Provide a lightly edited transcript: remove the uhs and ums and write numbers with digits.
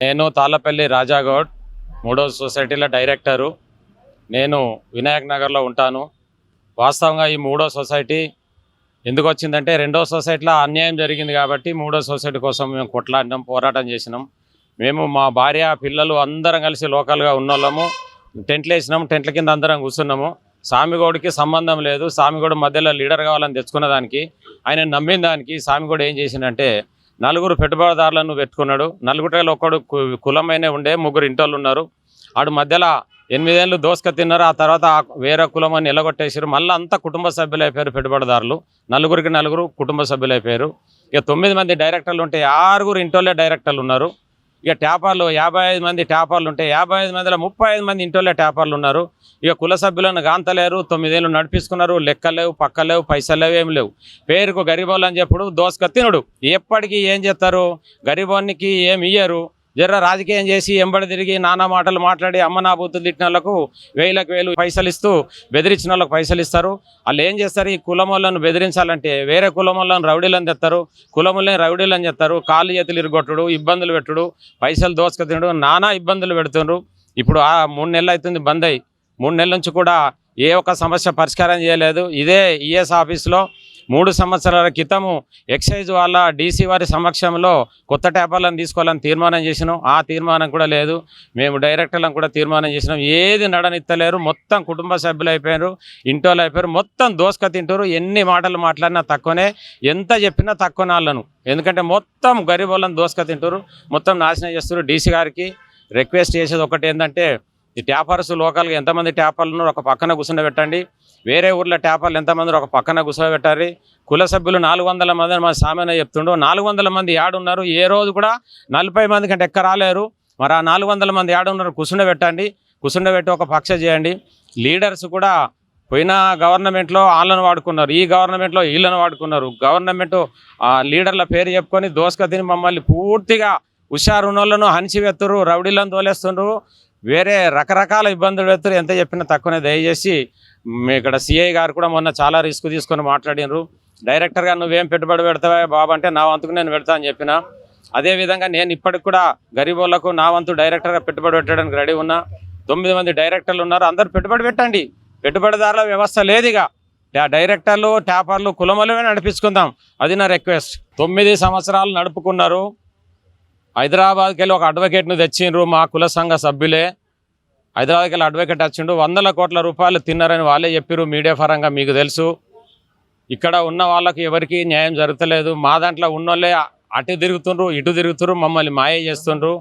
నేను తాళ్ళపల్లి రాజాగౌడ్ మూడో సొసైటీల డైరెక్టరు. నేను వినాయక్ నగర్లో ఉంటాను. వాస్తవంగా ఈ మూడో సొసైటీ ఎందుకు వచ్చిందంటే రెండో సొసైటీలో అన్యాయం జరిగింది కాబట్టి మూడో సొసైటీ కోసం మేము కొట్లాడినాం, పోరాటం చేసినాం. మేము మా భార్య పిల్లలు అందరం కలిసి లోకల్గా ఉన్నోళ్ళము టెంట్లు వేసినాము. టెంట్ల కింద అందరం కూర్చున్నాము. సామిగౌడికి సంబంధం లేదు. సామిగౌడు మధ్యలో లీడర్ కావాలని తెచ్చుకున్న దానికి, ఆయన నమ్మిన దానికి సామిగౌడు ఏం చేసిందంటే నలుగురు పెట్టుబడిదారులను పెట్టుకున్నాడు. నలుగురిలో ఒకడు కులమైనే ఉండే, ముగ్గురు ఇంటోళ్ళు ఉన్నారు. ఆడు మధ్యలో 8 ఏళ్ళు దోసుక తిన్నారు. ఆ తర్వాత వేరే కులం అని నిలగొట్టేసారు. మళ్ళీ అంతా కుటుంబ సభ్యులు అయిపోయారు పెట్టుబడిదారులు. నలుగురికి నలుగురు కుటుంబ సభ్యులు అయిపోయారు. ఇక 9 మంది డైరెక్టర్లు ఉంటే 6 ఇంటోళ్ళే డైరెక్టర్లు ఉన్నారు. ఇక ట్యాపర్లు 55 మంది ట్యాపర్లు ఉంటే 55 మందిలో 35 మంది ఇంటోళ్ళే ట్యాపర్లు ఉన్నారు. ఇక కుల సభ్యులను గాంతలేరు. 9 ఏళ్ళు నడిపించుకున్నారు. లెక్కలేవు, పక్కలేవు, పైసలు లేవు, ఏం లేవు. పేరుకు గరీబోళ్ళు అని చెప్పుడు దోసుక తినుడు. ఎప్పటికీ ఏం చేస్తారు? గరీబోనికి ఏమి ఇయ్యరు. జర్ర రాజకీయం చేసి ఎంబడి తిరిగి నానా మాటలు మాట్లాడి అమ్మ నా బూతులు తిట్టిన వాళ్ళకు 1000 పైసలు ఇస్తూ బెదిరించిన వాళ్ళకు పైసలు ఇస్తారు. వాళ్ళు ఏం చేస్తారు? ఈ కులం వాళ్ళను బెదిరించాలంటే వేరే కులం వాళ్ళని రౌడీలను తెస్తారు. కులములని రౌడీలను చేస్తారు. కాళ్ళు చేతులు ఇరుగొట్టుడు, ఇబ్బందులు పెట్టుడు, పైసలు దోసుక తినడు, నానా ఇబ్బందులు పెడుతుండ్రు. ఇప్పుడు 3 నెలలు అవుతుంది బంద్ అయ్యి. 3 నెలల నుంచి కూడా ఏ ఒక్క సమస్య పరిష్కారం చేయలేదు. ఇదే ఈఎస్ ఆఫీస్లో 3 సంవత్సరాల క్రితము ఎక్సైజ్ వాళ్ళ డీసీ వారి సమక్షంలో కొత్త ట్యాపర్లను తీసుకోవాలని తీర్మానం చేసినాం. ఆ తీర్మానం కూడా లేదు. మేము డైరెక్టర్లను కూడా తీర్మానం చేసినాం. ఏది నడనిత్తలేరు. మొత్తం కుటుంబ సభ్యులు అయిపోయారు, ఇంటోళ్ళు అయిపోయారు. మొత్తం దోసుక తింటారు. ఎన్ని మాటలు మాట్లాడినా తక్కువనే, ఎంత చెప్పినా తక్కువ నాళ్ళను. ఎందుకంటే మొత్తం గరీబోళ్ళని దోసుక తింటారు, మొత్తం నాశనం చేస్తారు. డీసీ గారికి రిక్వెస్ట్ చేసేది ఒకటి ఏంటంటే, ఈ ట్యాపర్స్ లోకల్గా ఎంతమంది ట్యాపర్లు ఉన్నారు ఒక పక్కన కూర్చోబెట్టండి. వేరే ఊర్లో ట్యాపర్లు ఎంతమంది ఒక పక్కన కూర్చోబెట్టారు. కుల సభ్యులు 400 మంది మా సామాన్య చెప్తుండో. 400 మంది యాడున్నారు? ఏ రోజు కూడా 40 మంది కంటే ఎక్క రాలేరు. మరి ఆ 400 మంది యాడున్నారు? కూర్చుండబెట్టండి. కూర్చుండబెట్టి ఒక పక్ష చేయండి. లీడర్స్ కూడా పోయిన గవర్నమెంట్లో వాళ్ళను వాడుకున్నారు, ఈ గవర్నమెంట్లో వీళ్ళను వాడుకున్నారు. గవర్నమెంట్ లీడర్ల పేరు చెప్పుకొని దోసుక తిని మమ్మల్ని పూర్తిగా హుషారున్నోళ్ళను హనిచివెత్తురు, రౌడీలను తోలేస్తుండ్రు, వేరే రకరకాల ఇబ్బందులు పెడుతురు. ఎంత చెప్పినా తక్కువనే. దయచేసి ఇక్కడ సిఐ గారు కూడా మొన్న చాలా రిస్క్ తీసుకొని మాట్లాడినారు. డైరెక్టర్గా నువ్వేం పెట్టుబడి పెడతావా బాబు అంటే నా వంతుకు నేను పెడతా అని చెప్పిన. అదేవిధంగా నేను ఇప్పటికి కూడా గరీబోళ్లకు నా వంతు డైరెక్టర్గా పెట్టుబడి పెట్టడానికి రెడీ ఉన్నా. 9 మంది డైరెక్టర్లు ఉన్నారు. అందరూ పెట్టుబడి పెట్టండి. పెట్టుబడిదారుల వ్యవస్థ లేదు. ఇక డైరెక్టర్లు ట్యాపర్లు కులములమే నడిపించుకుందాం. అది నా రిక్వెస్ట్. 9 సంవత్సరాలు నడుపుకున్నారు. హైదరాబాద్కి వెళ్ళి ఒక అడ్వకేట్ను తెచ్చిండ్రు. మా కుల సంఘ సభ్యులే హైదరాబాద్కి వెళ్ళి అడ్వకేట్ వచ్చిండు. 100 కోట్ల రూపాయలు తిన్నారని వాళ్ళే చెప్పారు. మీడియా పరంగా మీకు తెలుసు. ఇక్కడ ఉన్న వాళ్ళకి ఎవరికి న్యాయం జరుగుతలేదు. మా దాంట్లో ఉన్నోళ్ళే అటు తిరుగుతుండ్రు, ఇటు తిరుగుతుండ్రు, మమ్మల్ని మాయ చేస్తుండ్రు.